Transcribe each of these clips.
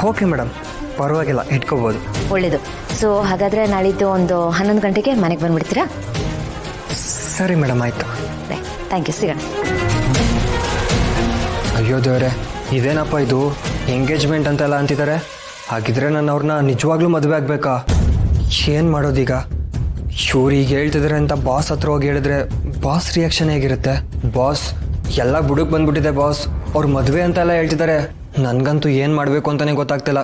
Okay madam, ಪರವಾಗಿಲ್ಲ, ಇಟ್ಕೋಬೋದು. ಒಳ್ಳೇದು. ಸೊ ಹಾಗಾದರೆ ನಾಳಿದ್ದು ಒಂದು 11 ಗಂಟೆಗೆ ಮನೆಗೆ ಬಂದುಬಿಡ್ತೀರಾ? ಸರಿ ಮೇಡಮ್, ಆಯಿತು. ಥ್ಯಾಂಕ್ ಯು, ಸಿಗೋಣ. ಅಯ್ಯೋ ದೇವರೇ, ಇದೇನಪ್ಪ ಇದು, ಎಂಗೇಜ್ಮೆಂಟ್ ಅಂತೆಲ್ಲ ಅಂತಿದ್ದಾರೆ. ಹಾಗಿದ್ರೆ ನಾನು ಅವ್ರನ್ನ ನಿಜವಾಗ್ಲೂ ಮದುವೆ ಆಗಬೇಕಾ? ಏನು ಮಾಡೋದೀಗ? ಇವ್ರು ಈಗ ಹೇಳ್ತಿದ್ದಾರೆ ಅಂತ ಬಾಸ್ ಹತ್ರ ಹೋಗಿ ಹೇಳಿದ್ರೆ ಬಾಸ್ ರಿಯಾಕ್ಷನ್ ಹೇಗಿರುತ್ತೆ? ಬಾಸ್ ಎಲ್ಲ ಬುಡಕ್ಕೆ ಬಂದ್ಬಿಟ್ಟಿದೆ ಬಾಸ್, ಅವ್ರು ಮದುವೆ ಅಂತೆಲ್ಲ ಹೇಳ್ತಿದ್ದಾರೆ. ನನಗಂತೂ ಏನು ಮಾಡಬೇಕು ಅಂತಲೇ ಗೊತ್ತಾಗ್ತಿಲ್ಲ.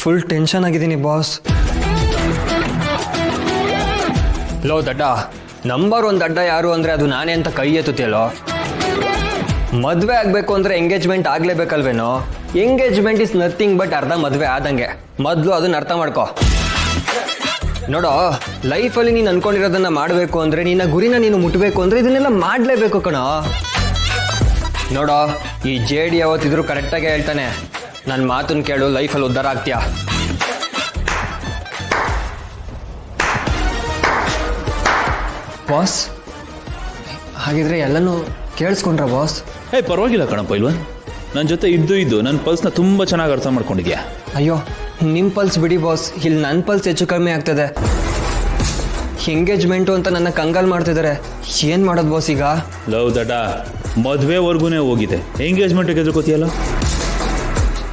ಫುಲ್ ಟೆನ್ಷನ್ ಆಗಿದ್ದೀನಿ ಬಾಸ್. ಲೋ ದಡ್ಡ, ನಂಬರ್ 1 ದಡ್ಡ ಯಾರು ಅಂದರೆ ಅದು ನಾನೇ ಅಂತ ಕೈ ಎತ್ತುತ್ತಿಯಲ್ಲೋ. ಮದುವೆ ಆಗಬೇಕು ಅಂದರೆ ಎಂಗೇಜ್ಮೆಂಟ್ ಆಗಲೇಬೇಕಲ್ವೇನೋ? ಎಂಗೇಜ್ಮೆಂಟ್ ಇಸ್ ನಥಿಂಗ್ ಬಟ್ ಅರ್ಧ ಮದುವೆ ಆದಂಗೆ. ಮೊದಲು ಅದನ್ನ ಅರ್ಥ ಮಾಡ್ಕೋ. ನೋಡೋ, ಲೈಫಲ್ಲಿ ನೀನು ಅನ್ಕೊಂಡಿರೋದನ್ನ ಮಾಡಬೇಕು ಅಂದರೆ, ನಿನ್ನ ಗುರಿನ ನೀನು ಮುಟ್ಟಬೇಕು ಅಂದರೆ ಇದನ್ನೆಲ್ಲ ಮಾಡಲೇಬೇಕು ಕಣೋ. ನೋಡೋ, ಈ JD ಯಾವತ್ತಿದ್ರು ಕರೆಕ್ಟಾಗಿ ಹೇಳ್ತಾನೆ, ನನ್ನ ಮಾತನ್ನು ಕೇಳು, ಲೈಫಲ್ಲಿ ಉದ್ಧಾರ ಆಗ್ತೀಯಾ. ಬಾಸ್, ಹಾಗಿದ್ರೆ ಎಲ್ಲನೂ ಕೇಳಿಸ್ಕೊಂಡ್ರ ಬಾಸ್? ಪರವಾಗಿಲ್ಲ ಕಣಪ್ಪ ಇಲ್ವಾ, ನನ್ನ ಜೊತೆ ಇದ್ದು ನನ್ನ ಪಲ್ಸ್ನ ತುಂಬ ಚೆನ್ನಾಗಿ ಅರ್ಥ ಮಾಡ್ಕೊಂಡಿದ್ಯಾ. ಅಯ್ಯೋ, ನಿಮ್ಮ ಪಲ್ಸ್ ಬಿಡಿ ಬಾಸ್, ಇಲ್ಲಿ ನನ್ನ ಪಲ್ಸ್ ಹೆಚ್ಚು ಕಮ್ಮಿ ಆಗ್ತದೆ. ಎಂಗೇಜ್ಮೆಂಟು ಅಂತ ನನ್ನ ಕಂಗಾಲ್ ಮಾಡ್ತಿದ್ದಾರೆ. ಏನು ಮಾಡೋದು ಬಾಸ್ ಈಗ? ಲವ್ ದಡ, ಮದುವೆವರೆಗೂ ಹೋಗಿದೆ, ಎಂಗೇಜ್ಮೆಂಟಿಗೆ ಎದುರ್ಕೋತಿಯಲ್ಲ.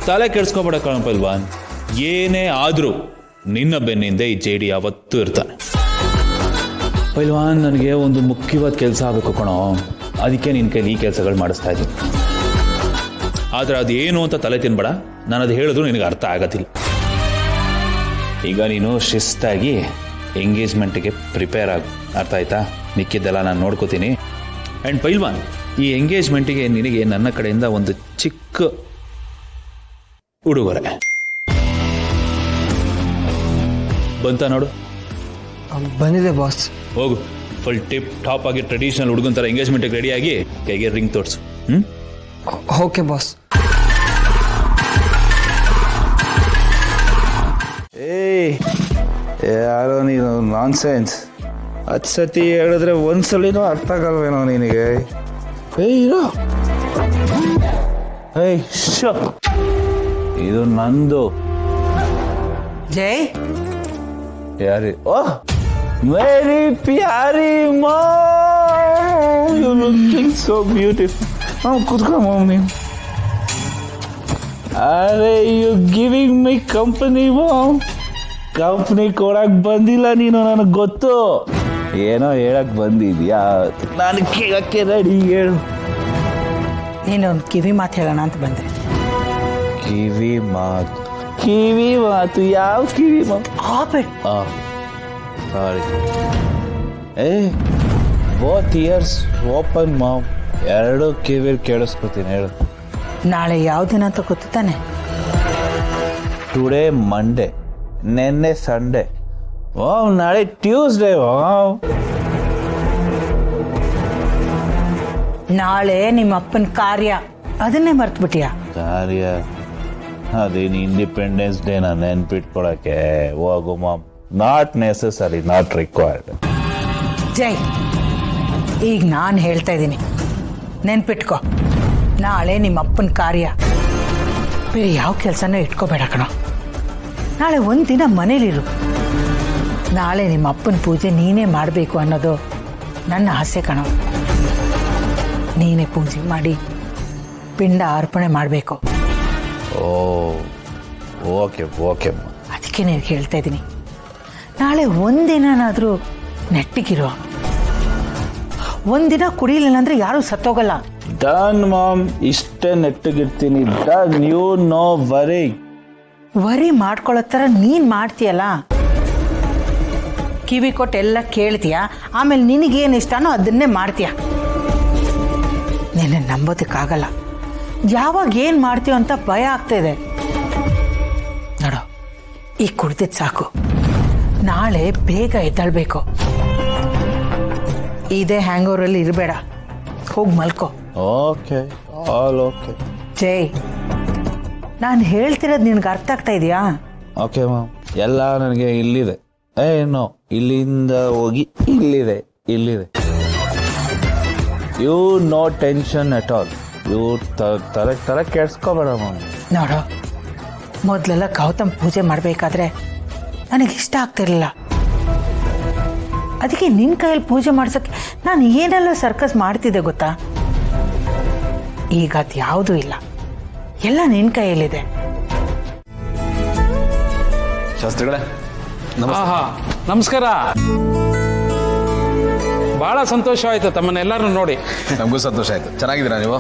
ತಲೆ ಕೆಡ್ಸ್ಕೊಬೇಡ ಕಣಪ್ಪ ಇಲ್ವಾನ್, ಏನೇ ಆದರೂ ನಿನ್ನ ಬೆನ್ನಿಂದ ಈ JD ಯಾವತ್ತೂ ಇರ್ತಾನೆ. ಪೈಲ್ವಾನ್, ನನಗೆ ಒಂದು ಮುಖ್ಯವಾದ ಕೆಲಸ ಆಗಬೇಕು ಕಣೋ, ಅದಕ್ಕೆ ನಿನ್ನ ಕೈಲಿ ಈ ಕೆಲಸಗಳು ಮಾಡಿಸ್ತಾ ಇದ್ದೀನಿ. ಆದರೆ ಅದು ಏನು ಅಂತ ತಲೆ ತಿನ್ಬೇಡ, ನಾನು ಅದು ಹೇಳಿದ್ರು ನಿನಗೆ ಅರ್ಥ ಆಗೋದಿಲ್ಲ. ಈಗ ನೀನು ಶಿಸ್ತಾಗಿ ಎಂಗೇಜ್ಮೆಂಟಿಗೆ ಪ್ರಿಪೇರ್ ಆಗು, ಅರ್ಥ ಆಯ್ತಾ? ಮಿಕ್ಕಿದ್ದೆಲ್ಲ ನಾನು ನೋಡ್ಕೋತೀನಿ. ಆ್ಯಂಡ್ ಪೈಲ್ವಾನ್, ಈ ಎಂಗೇಜ್ಮೆಂಟಿಗೆ ನಿನಗೆ ನನ್ನ ಕಡೆಯಿಂದ ಒಂದು ಚಿಕ್ಕ ಉಡುಗೊರೆ ಬಂತ ನೋಡು. ಬಂದಿದೆ ಬಾಸ್. ಹೋಗು, ಫುಲ್ ಟಿಪ್ ಟಾಪ್ ಆಗಿ ಟ್ರೆಡಿಷನಲ್ ಹುಡುಗನ ಥರ ಎಂಗೇಜ್ಮೆಂಟಿಗೆ ರೆಡಿಯಾಗಿ ಕೈಗೆ ರಿಂಗ್ ತೋರಿಸು. Okay boss. ಯಾರೋ ನೀನು ನಾನ್ ಸೆನ್ಸ್. 10 ಸತಿ ಹೇಳಿದ್ರೆ ಒಂದ್ಸಲಿನೂ ಅರ್ಥ ಆಗಲ್ವೇನೋ ನಿನಗೆ? ಇರೋ, ಶೋ, ಇದು ನಂದು. ಜೈ, ಯಾರಿ? ಓಹ್, ವೆರಿ ಪ್ಯಾರಿ mom, you looking so beautiful. ಕೂತ್ಕೊ ಮಾಮ್ ನೀನು. ಅರೆ, you giving my company mom. Company ಕೊಡಕ್ ಬಂದಿಲ್ಲ ನೀನು, ನನಗೆ ಗೊತ್ತು. ಏನೋ ಹೇಳಕ್ ಬಂದಿದ್ಯಾ, ನಾನು ಕೇಳಕ್ಕೆ ರೆಡಿ. ಹೇಳು. ನೀನೊಂದು ಕಿವಿ ಮಾತು ಹೇಳೋಣ ಅಂತ ಬಂದೆ. ಕಿವಿ ಮಾತು? ಕಿವಿ ಮಾತು? ಯಾವ ಕಿವಿ ಮಾತು? Sorry. Both ears open mom, 2 ಕಿವಿಲ್ ಕೇಳಿಸ್ಕೊತೀನಿ. ಹೇಳು. ನಾಳೆ ಯಾವ ದಿನ ಅಂತ ಗೊತ್ತು ತಾನೆ? ಟುಡೇ ಮಂಡೇ, ನೆನ್ನೆ ಸಂಡೇ. ವಾವ್, ನಾಳೆ ಟ್ಯೂಸ್ಡೇ. ವಾವ್, ನಾಳೆ ನಿಮ್ಮ ಅಪ್ಪನ ಕಾರ್ಯ, ಅದನ್ನೇ ಮರ್ತ್ಬಿಟ್ಟಿಯಾ? ಕಾರ್ಯ? ಅದೇನು ಇಂಡಿಪೆಂಡೆನ್ಸ್ ಡೇನ ನೆನ್ಪಿಟ್ಕೊಳಕ್ಕೆ? ಹೋಗು mom, not necessary, not required. Jai, ಈಗ ನಾನು ಹೇಳ್ತಾ ಇದ್ದೀನಿ, ನೆನ್ಪಿಟ್ಕೊ. ನಾಳೆ ನಿಮ್ಮ ಅಪ್ಪನ ಕಾರ್ಯ, ಬೇರೆ ಯಾವ ಕೆಲಸನೂ ಇಟ್ಕೋಬೇಡ ಕಣೋ. ನಾಳೆ ಒಂದಿನ ಮನೇಲಿರು. ನಾಳೆ ನಿಮ್ಮ ಅಪ್ಪನ ಪೂಜೆ ನೀನೇ ಮಾಡಬೇಕು ಅನ್ನೋದು ನನ್ನ ಆಸೆ ಕಣೋ. ನೀನೇ ಪೂಜೆ ಮಾಡಿ ಪಿಂಡ ಅರ್ಪಣೆ ಮಾಡಬೇಕು. Okay okay. ಅದಕ್ಕೆ ನೀವು ಹೇಳ್ತಾ ಇದ್ದೀನಿ, ನಾಳೆ ಒಂದಿನಾದ್ರೂ ನೆಟ್ಟಿಗಿರೋ. ಒಂದಿನ ಕುಡಿಲಿಲ್ಲ ಅಂದ್ರೆ ಯಾರು ಸತ್ತೋಗಲ್ಲ. ಡನ್ ಮಾಮ್, ಇಷ್ಟೇ ನೆಟ್ಟಗಿರ್ತೀನಿ. Done, you know worry. Worry ಮಾಡ್ಕೊಳ್ಳೋ ಥರ ನೀನು ಮಾಡ್ತೀಯಲ್ಲ, ಕಿವಿ ಕೊಟ್ಟು ಎಲ್ಲ ಕೇಳ್ತೀಯ, ಆಮೇಲೆ ನಿನಗೇನು ಇಷ್ಟನೋ ಅದನ್ನೇ ಮಾಡ್ತೀಯ. ನಿನ್ನ ನಂಬೋದಕ್ಕಾಗಲ್ಲ. ಯಾವಾಗ ಏನು ಮಾಡ್ತೀಯೋ ಅಂತ ಭಯ ಆಗ್ತಾಯಿದೆ. ನೋಡು, ಈಗ ಕುಡ್ದಿದ್ದು ಸಾಕು, ನಾಳೆ ಬೇಗ ಎದ್ದೇಳಬೇಕು. ಇದೇ ಹ್ಯಾಂಗ್ ಓವರಲ್ಲಿ ಇರಬೇಡ, ಹೋಗಿ ಮಲ್ಕೋ. Okay, all okay. ಜೈ, ನಾನು ಹೇಳ್ತಿರೋದು ನಿನ್ಗೆ ಅರ್ಥ ಆಗ್ತಾ ಇದೆಯಾ? ಓಕೆ ಮ್ಯಾಮ್, ಎಲ್ಲ ನನಗೆ ಇಲ್ಲಿದೆ. ನೋ, ಇಲ್ಲಿಂದ ಹೋಗಿ ಇಲ್ಲಿದೆ. You know tension at all. You ತಲೆ ಕೆಡ್ಸ್ಕೊಬೇಡ ಮ್ಯಾಮ್. ನೋಡು, ಮೊದಲೆಲ್ಲ ಗೌತಮ್ ಪೂಜೆ ಮಾಡಬೇಕಾದ್ರೆ ನನಗೆ ಇಷ್ಟ ಆಗ್ತಿರ್ಲಿಲ್ಲ. ಅದಕ್ಕೆ ನಿನ್ನ ಕೈಯಲ್ಲಿ ಪೂಜೆ ಮಾಡ್ಸೋಕ್ಕೆ ನಾನು ಏನೆಲ್ಲ ಸರ್ಕಸ್ ಮಾಡ್ತಿದ್ದೆ ಗೊತ್ತಾ. ಈಗ ಅದು ಯಾವುದೂ ಇಲ್ಲ, ಎಲ್ಲ ನಿನ್ನ ಕೈಯಲ್ಲಿದೆ. ಶಾಸ್ತ್ರಿಗಳೇ ಆಹಾ ನಮಸ್ಕಾರ. ಬಹಳ ಸಂತೋಷವಾಯಿತು ತಮ್ಮನ್ನೆಲ್ಲರನ್ನು ನೋಡಿ. ನಮಗೂ ಸಂತೋಷ ಆಯ್ತು. ಚೆನ್ನಾಗಿದ್ದೀರಾ ನೀವು?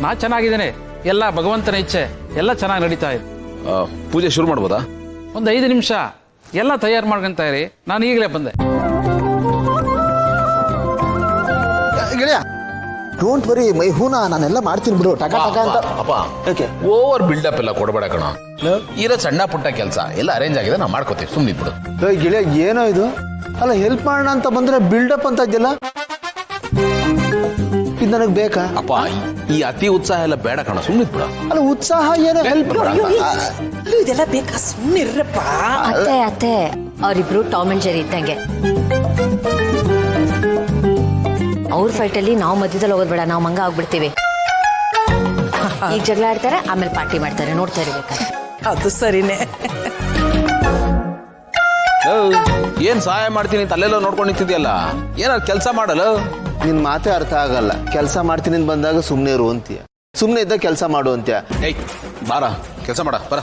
ನಾ ಚೆನ್ನಾಗಿದ್ದೇನೆ. ಎಲ್ಲ ಭಗವಂತನ ಇಚ್ಛೆ, ಎಲ್ಲ ಚೆನ್ನಾಗಿ ನಡೀತಾ ಇದೆ. ಪೂಜೆ ಶುರು ಮಾಡ್ಬೋದಾ? ಒಂದು 5 ನಿಮಿಷ ಎಲ್ಲ ತಯಾರು ಮಾಡ್ಕೊಂತ ಇರಿ, ನಾನು ಈಗಲೇ ಬಂದೆ. ಗೆಳೆಯ ಡೋಂಟ್ ವರಿ ಮೈಹೂನ ನಾನೆಲ್ಲ ಮಾಡ್ತೀನಿ ಬಿಡು. ಟಕ ಟಕ ಅಂತ ಅಪ್ಪ ಓಕೆ. ಓವರ್ ಬಿಲ್ಡಪ್ ಎಲ್ಲ ಕೊಡಬೇಡ ಕಣ. ಇರೋ ಸಣ್ಣ ಪುಟ್ಟ ಕೆಲಸ ಎಲ್ಲ ಅರೇಂಜ್ ಆಗಿದೆ, ನಾವು ಮಾಡ್ಕೋತೀವಿ, ಸುಮ್ಮನೆ ಬಿಡು. ಗೆಳೆಯ ಏನೋ ಇದು, ಅಲ್ಲ ಹೆಲ್ಪ್ ಮಾಡೋಣ ಅಂತ ಬಂದ್ರೆ ಬಿಲ್ಡಪ್ ಅಂತ ಇದೆಯಲ್ಲ, ಇದು ನನಗೆ ಬೇಕಾ? ಅಪ್ಪ ಈ ಅತಿ ಉತ್ಸಾಹ ಎಲ್ಲ ಬೇಡ ಕಣ, ಸುಮ್ಮನೆ ಬಿಡು. ಅಲ್ಲ ಉತ್ಸಾಹ ಏನೋ ಹೆಲ್ಪ್ ಇದೆಲ್ಲ ಬೇಕಾ? ಸುಮ್ಮನಿರ್ರಪ್ಪ. ಅತ್ತೆ ಅತ್ತೆ ಅವರಿಬ್ರು ಟಾಮ್ ಅಂಡ್ ಜೆರಿ ಇದ್ದಂಗೆ. ಅವ್ರ ಫೈಟಲ್ಲಿ ನಾವು ಮಧ್ಯದಲ್ಲಿ ಹೋಗೋದು ಬೇಡ, ನಾವು ಮಂಗ ಆಗ್ಬಿಡ್ತೀವಿ. ಈಗ ಜಗಳ ಆಡ್ತಾರೆ, ಆಮೇಲೆ ಪಾರ್ಟಿ ಮಾಡ್ತಾರೆ, ನೋಡ್ತಾ ಇರ್ಬೇಕಾದ್ರೆ. ಅದು ಸರಿನೇ. ಏನ್ ಸಹಾಯ ಮಾಡ್ತೀನಿ ಅಂತ ಅಲ್ಲೆಲ್ಲ ನೋಡ್ಕೊಂಡು ನಿಂತಿದ್ಯಲ್ಲ, ಏನಾದ್ರು ಕೆಲಸ ಮಾಡಲ್ಲ. ನಿನ್ ಮಾತೇ ಅರ್ಥ ಆಗಲ್ಲ. ಕೆಲಸ ಮಾಡ್ತೀನಿ ಅಂತ ಬಂದಾಗ ಸುಮ್ಮನೆ ಇರು ಅಂತೀಯ, ಸುಮ್ಮನೆ ಇದ್ದಾಗ ಕೆಲಸ ಮಾಡು ಅಂತೀಯ. ಏಯ್ ಬಾರ ಕೆಲಸ ಮಾಡ ಬರ.